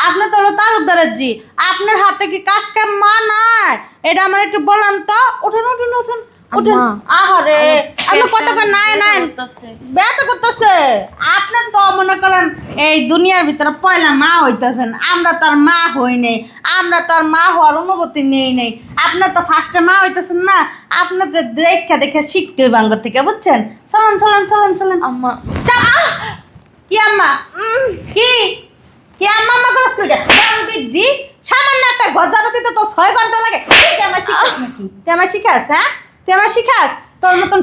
আপনি তো হলো তালুকদারের জি। আপনার হাতে কি কাজ কাম নাই? এটা আমার একটু বলেন তো। উঠুন উঠুন উঠুন উঠুন। আহারে আপনি কত করে নাই নাই ব্যথা করতেছে। আপনি তো মনে করেন এই দুনিয়ার ভিতরে পয়লা মা হইতেছেন, আমরা তো আর মা হই নাই, আমরা তো আর মা হওয়ার অনুভূতি নেই নেই। আপনার তো ফার্স্টে মা হইতেছেন না, আপনাদের দেখে দেখে শিখতে হইব আঙ্গ থেকে, বুঝছেন? চলেন চলেন চলেন চলেন। আম্মা কি আম্মা? কি কি আম্মা আম্মা করে স্কুল যায় জি? সামান্য একটা গজানো দিতে তো 6 ঘন্টা লাগে। তুই আমার শিখাস নাকি? তুই আমার শিখাস? হ্যাঁ তুই আমার শিখাস? তোর মতন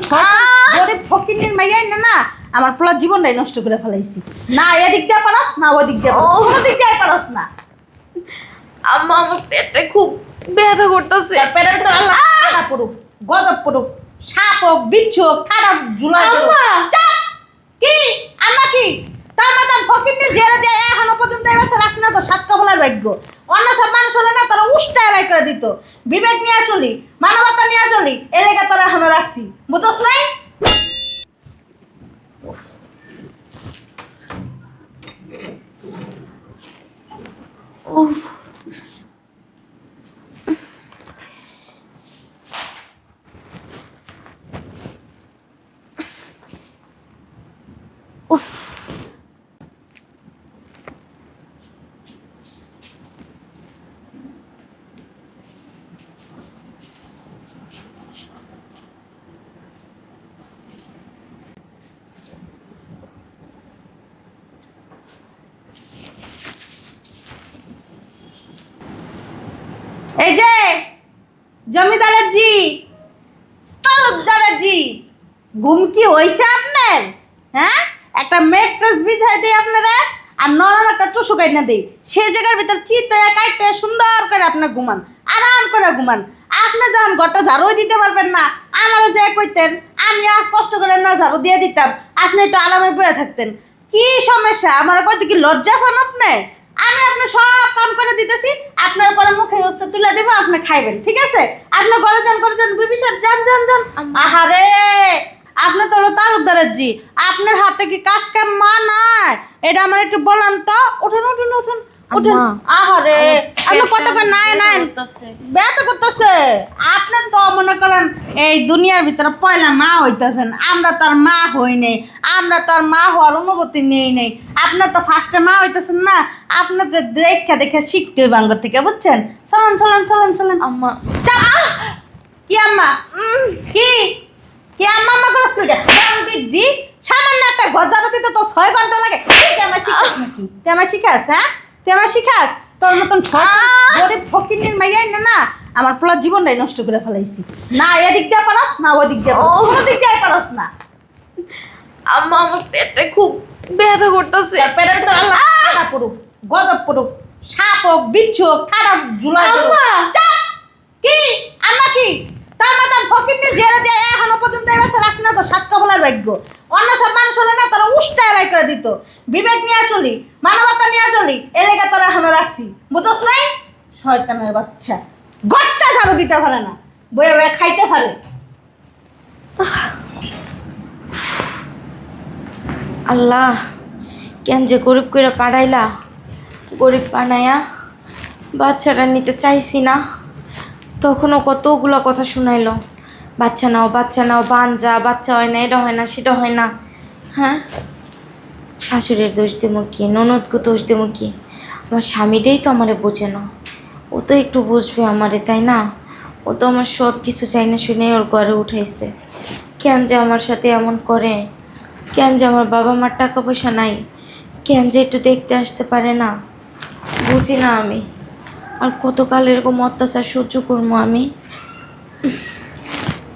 গরিব ফকিরের মাইয়াই না আমার পুরো জীবনটাই নষ্ট করে ফেলাইছি। না এদিক দিয়ে পারস না ওদিক দিয়ে পারস, কোনো দিক দিয়ে পারস না। আম্মা আমার পেটে খুব ব্যথা করতেছে। পেটের ভিতর আল্লাহ ঠাডা পড়ুক, গজব পড়ুক, সাপ হোক, বিচ্ছু হোক, ঠাডা ঝুলাই পড়ুক। চাপ! কি আম্মা কি তার মতন ফকিরনি জেলে দিয়ে এখনো পর্যন্ত এই বছর রাখছি না তো 7 কবলার ভাগ্য। অন্য সব মানুষ হলে না তারা উষ্টায় বাই করে দিত। বিবেক নিয়ে চলি, মানবতা নিয়ে চলি, এলাকা তারা এখনো রাখছি, বুঝছ নাই? উফ উফ এই যে জমিদারের জি, তালুকদারের জি, ঘুম কি হইছে আপনার? হ্যাঁ একটা মেট্রেস বিছাই দিই আপনারা আর নরম একটা টুসু কাইনা দিই, সেই জায়গার ভিতর চিতে কাইতে সুন্দর করে আপনার ঘুমান, আরাম করে ঘুমান। আপনি যখন ঘরটা ঝাড়ু দিতে পারবেন না, আমারও যে কইতেন আমি আর কষ্ট করে না ঝাড়ু দিয়ে দিতাম, আপনি একটু আরামে বয়ে থাকতেন। কি সমস্যা? আমার কইতে কি লজ্জা পান আপনি? আমি আপনার সব কাম করে দিতেছি, আপনার পরে মুখে মুখটা তুলে দেবো, আপনি খাইবেন, ঠিক আছে? আপনি ঘরে যান বিবিসার যান যান যান। আহারে আপনি তো হলো তালুকদারের জি। আপনার হাতে কি কাজ কাম নাই? এটা আমার একটু বলেন তো। উঠুন উঠুন উঠুন উঠুন। আহারে আপনি কত করে নাই নাই ব্যথা করতেছে। আপনি তো মনে করেন এই দুনিয়ার ভিতরে পয়লা মা হইতেছেন, আমরা তো আর মা হই নাই, আমরা তো আর মা হওয়ার অনুভূতি নেই নেই। আপনার তো ফার্স্টে মা হইতেছেন না, আপনাদের দেখে দেখে শিখতে হইব আঙ্গ থেকে, বুঝছেন? চলেন চলেন চলেন চলেন। আম্মা কি আম্মা? কি কি আম্মা আম্মা করে স্কুল যায় জি? সামান্য একটা গজানো দিতে তো 6 ঘন্টা লাগে। তুই আমার শিখাস নাকি? তুই আমার শিখাস? হ্যাঁ তুই আমার শিখাস? তোর মতন গরিব ফকিরের মাইয়াই না আমার পুরো জীবনটাই নষ্ট করে ফেলাইছি। না এদিক দিয়ে পারস না ওদিক দিয়ে পারস, কোনো দিক দিয়ে পারস না। আম্মা আমার পেটে খুব ব্যথা করতেছে। পেটের ভিতর আল্লাহ ঠাডা পড়ুক, গজব পড়ুক, সাপ হোক, বিচ্ছু হোক, ঠাডা ঝুলাই পড়ুক। চাপ! কি আম্মা কি তার মতন ফকিরনি জেলে দিয়ে এখনো পর্যন্ত এই বছর রাখছি না তো 7 কবলার ভাগ্য। অন্য সব মানুষ হলে না তারা উষ্টায় বাই করে দিত। বিবেক নিয়ে চলি, মানবতা নিয়ে চলি, এলাকা তারা এখনো রাখছি, বুঝছ নাই? শয়তানের বাচ্চা, ঘরটা ঝাড়ু দিতে পারে না, বয়ে বয়ে খাইতে পারে। আল্লাহ কেন যে গরিব করে পাড়াইলা, গরিব বানায়া বাচ্চাটা নিতে চাইছি না, তখনও কতগুলো কথা শুনাইলো, বাচ্চা নাও বাঞ্জা, বাচ্চা হয় না, এটা হয় না সেটা হয় না। হ্যাঁ শাশুড়ির দোষ দেবো কি, ননদকে দোষ দেবো কি? আমার স্বামীটাই তো আমারে বোঝে না, ও তো একটু বুঝবে আমারে, তাই না? ও তো আমার সব কিছু চাই না শুনে ওর ঘরে উঠাইছে। কেন যে আমার সাথে এমন করে? কেন যে আমার বাবা মার টাকা পয়সা নাই? কেন যে একটু দেখতে আসতে পারে না? বুঝি না আমি। আর কতকাল এরকম অত্যাচার সহ্য করবো আমি?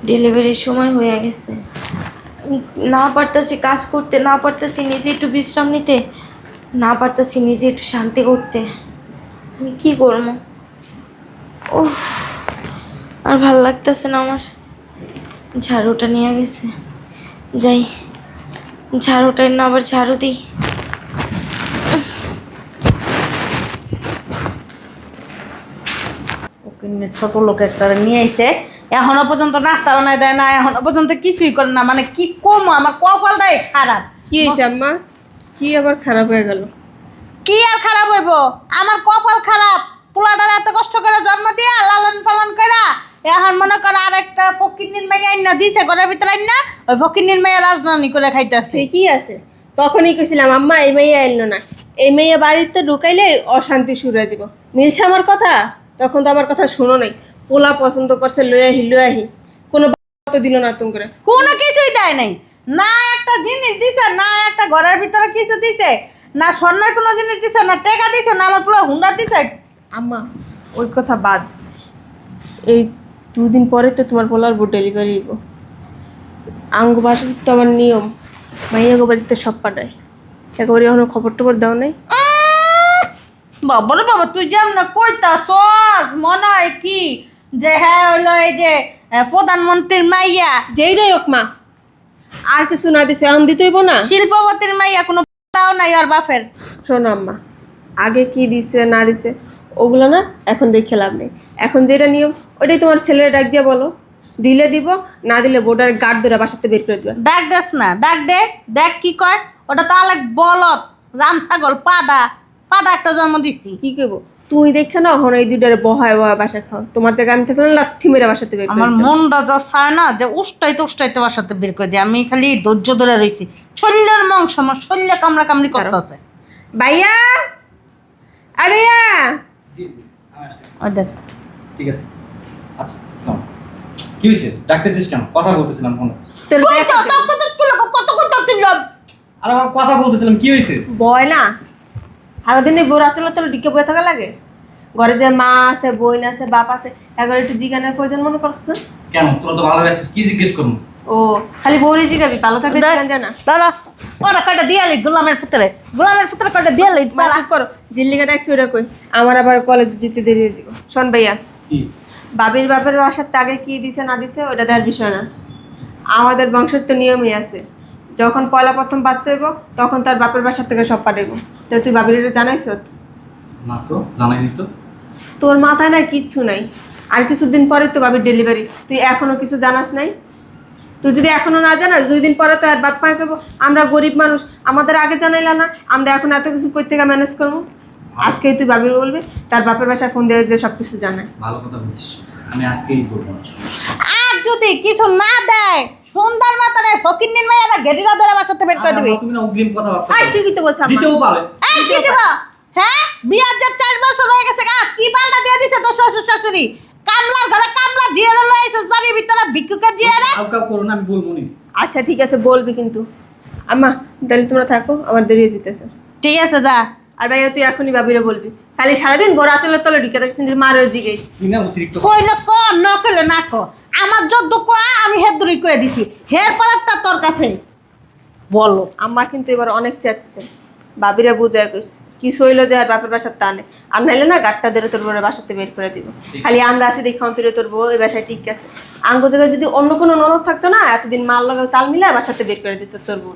ডেলিভারির সময় হয়ে গেছে, আমি না পারতাছি কাজ করতে, না পারতাছি নিজে একটু বিশ্রাম নিতে, না পারতাছি নিজে একটু শান্তি করতে। আমি কি করবো? ওহ আর ভাল লাগতেছে না আমার। ঝাড়ুটা নিয়ে গেছে, যাই ঝাড়ুটাই না আবার ঝাড়ু দিই। ছোট লোক একটা নিয়ে আইছে, এখনো পর্যন্ত নাস্তা বানায় দেয় না, এখনো পর্যন্ত কিছুই করে না। মানে কি কম আমার কপালটাই খারাপ। কি হয়েছে আম্মা? কি আবার খারাপ হয়ে গেল? কি আর খারাপ হইব? আমার কপাল খারাপ, পোলাটার এত কষ্ট করে জন্ম দিয়া লালন পালন করা, এখন মনে করো আরেকটা ফকিন্নির মেয়ে আইনা দিছে ঘরের ভিতরে আইনা, ওই ফকিন্নির মেয়ে রাজধানী করে খাইতেছে। ঠিকই আছে, তখনই কইছিলাম আম্মা এই মেয়ে এলো না, এই মেয়ে বাড়িতে ঢুকাইলে অশান্তি শুরু হয়ে যাব। মিলছে আমার কথা? তখন তো আমার কথা শুনো নাই, পোলা পছন্দ করছে লই আহি, কোনো তো দিল না তুমি করে। কোনো কিছুই দেয় নাই, না একটা জিনিস দিছে, না একটা ঘরের ভিতরে কিছু দিছে, না স্বর্ণের কোনো জিনিস দিছে, না টাকা দিছে, না আমার পুরো হুন্ডা দিছে। আম্মা ওই কথা বাদ, এই 2 দিন পরে তো তোমার পোলার বোর্ড ডেলিভারি হইব। আঙ্গু বাসার তো আমার নিয়ম, মাইয়া গো বাড়িতে সব পাঠায়, একেবারে এখনো খবর টবর দাও নাই। বাবা রে বাবা, তুই যেমন কইতাছস মনে হয় কি যে হ্যাঁ হইলো এই যে প্রধানমন্ত্রীর মাইয়া, যেইটাই হোক মা, আর কিছু না দিছে এখন দিতে হইব না। শিল্পপতির মাইয়া, কোনো তাও নাই ওর বাপের। শোনো আম্মা, আগে কি দিছে না দিছে ওগুলো না এখন দেখে লাভ নেই, এখন যেটা নিয়ম ওইটাই তোমার ছেলের ডাক দিয়ে বলো, দিলে দিব, না দিলে বোর্ডার গার্ড ধরে বাসাতে বের করে দিবে। ডাক দেস না, ডাক দে, দেখ কি কয়। ওটা তো আলেক বলত, রাম ছাগল, পাডা পাডা একটা জন্ম দিছি। কি করবো তুমি দেখে না, এখন এই দুইটারে বহায় বাসা খাও, তোমার জায়গায় আমি থাকলে লাথি মেরে বাসাতে বের করে আমার দিতাম। মনটা যা চায় না যে উষ্টাইতে বাসাতে বের করে দিই, আমি খালি ধৈর্য ধরে রইছি। শরীরের মাংস আমার শরীরে কামড়া কামড়ি করতেছে। ভাইয়া আরে জি জি আমি আসতেছি। ওই দেখ, ঠিক আছে আচ্ছা শোন, কি হয়েছে ডাকতেছিস কেন? কথা বলতেছিলাম ফোনে। তোর কই তো কত তুই লব। আরে বাবা কথা বলতেছিলাম, কি হয়েছে? বয় না, সারাদিন এই বউরা চলো তোর ডিকে বয়ে থাকা লাগে, ঘরে যে মা আছে, বোন আছে, বাপ আছে, একবার একটু জিজ্ঞানের প্রয়োজন মনে করছ না? কেন তোরা তো ভালো আছিস, কি জিজ্ঞেস করবো? ও খালি বউরে জিজ্ঞাবি, ভালো থাকবে জিজ্ঞান জানা। দাঁড়া, ওরা কয়টা দিয়ালি গোলামের ভিতরে কয়টা দিয়ালি। চুপ করো, জিল্লিকা ডাকছি ওরা কই, আমার আবার কলেজে যেতে দেরি হয়ে যাবো। শোন ভাইয়া, কি বাবির বাপের বাসার আগে কি দিছে না দিছে ওটা দেওয়ার বিষয় না, আমাদের বংশের তো নিয়মই আছে, যখন পয়লা প্রথম বাচ্চা হইব তখন তার বাপের বাসার থেকে সব পাঠাইব। তো তুই বাবির এটা জানাইছ? না তো জানাইনি তো। তোর মাথায় না কিচ্ছু নাই, আর কিছুদিন পরে তো বাবির ডেলিভারি, তুই এখনো কিছু জানাস নাই? তুই যদি এখনো না জানাস 2 দিন পরে তো আর বাপ মাকে কইব আমরা গরিব মানুষ, আমাদের আগে জানাইলা না, আমরা এখন এত কিছু কই থেকে ম্যানেজ করবো। আজকেই তুই বাবির বলবি তার বাপের বাসায় ফোন দিয়ে যে সব কিছু জানায়। ভালো কথা বলছিস, আমি আজকেই বলবো না। আর যদি কিছু না দেয় সুন্দর মাতারে ফকিন্নির মাইয়ারা গেটিরা ধরে বাসাতে বের করে দিবি। তুমি না অগ্রিম কথা বার্তা আই তুই কি তো বলছ আম্মা? দিতেও পারে। এই কি দিব? হ্যাঁ, বিয়ার যে 4 বছর হয়ে গেছে গা, কি পাল্টা দিয়ে দিছে তোর শ্বশুর শাশুড়ি? কামলার ঘরে কামলা জিয়ারে লই আইছস বাড়ির ভিতরে, ভিক্ষুকের জিয়ারে। কাউ করো না, আমি বলবো নি। আচ্ছা ঠিক আছে বলবি, কিন্তু আম্মা তাহলে তোমরা থাকো, আমার দেরি হয়ে যেতেছে। ঠিক আছে যা। আর ভাইয়া তুই এখনই বাবিরে বলবি, খালি সারাদিন বড় আচলের তলে ঢুকে থাকছিস, মারও জিগাইস। তুই না অতিরিক্ত কইলে ক, না কইলে না ক। আমার যদ্দ কয়া আমি হেদুরি কয়ে দিছি, হের পরেরটা তোর কাছে বলো। আম্মা কিন্তু এবার অনেক চাচ্ছে, বাবিরা বুঝায় কইস কি সইল যে আর বাপের বাসার টানে, আর নাইলে না গাটটা ধরে তোর বউয়ের বাসাতে বের করে দিব। খালি আমরা আছি দেখে অন্তরে তোর বউ এই বাসায় ঠিক আছে, আঙ্গ জায়গায় যদি অন্য কোনো ননদ থাকতো না এতদিন মাল লাগাও তাল মিলে বাসাতে বের করে দিত তোর বউ।